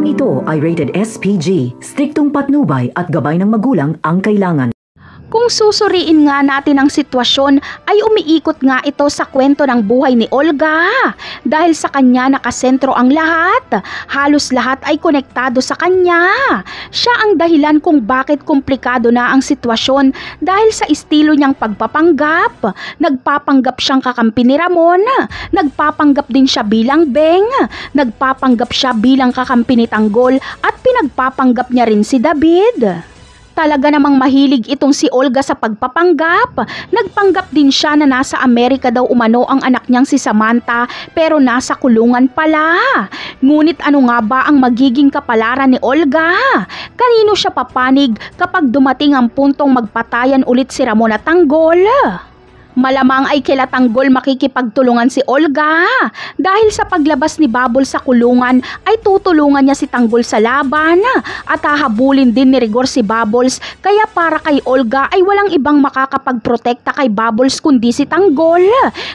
Programang ito ay rated SPG, striktong patnubay at gabay ng magulang ang kailangan. Kung susuriin nga natin ang sitwasyon ay umiikot nga ito sa kwento ng buhay ni Olga. Dahil sa kanya nakasentro ang lahat, halos lahat ay konektado sa kanya. Siya ang dahilan kung bakit komplikado na ang sitwasyon dahil sa estilo niyang pagpapanggap. Nagpapanggap siyang kakampi ni Ramon, nagpapanggap din siya bilang Beng, nagpapanggap siya bilang kakampi ni Tanggol at pinagpapanggap niya rin si David. Talaga namang mahilig itong si Olga sa pagpapanggap. Nagpanggap din siya na nasa Amerika daw umano ang anak niyang si Samantha pero nasa kulungan pala. Ngunit ano nga ba ang magiging kapalaran ni Olga? Kanino siya papanig kapag dumating ang puntong magpatayan ulit si Ramon at Tanggol? Malamang ay kila Tanggol makikipagtulungan si Olga. Dahil sa paglabas ni Bubble sa kulungan ay tutulungan niya si Tanggol sa laban at hahabulin din ni Rigor si Bubbles, kaya para kay Olga ay walang ibang makakapagprotekta kay Bubbles kundi si Tanggol.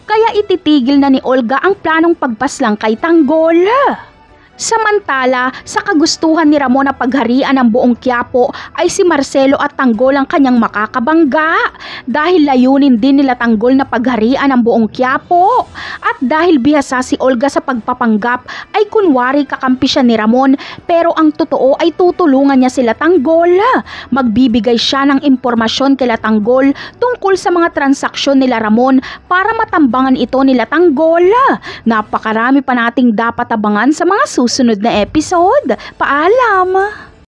Kaya ititigil na ni Olga ang planong pagpaslang kay Tanggol. Samantala, sa kagustuhan ni Ramon na pagharian ng buong Quiapo ay si Marcelo at Tanggol ang kanyang makakabangga. Dahil layunin din nila Tanggol na pagharian ng buong Quiapo. At dahil bihasa si Olga sa pagpapanggap ay kunwari kakampi siya ni Ramon pero ang totoo ay tutulungan niya sila Tanggol. Magbibigay siya ng impormasyon kila Tanggol tungkol sa mga transaksyon nila Ramon para matambangan ito nila Tanggol. Napakarami pa nating dapat abangan sa mga susunod na episode. Paalam!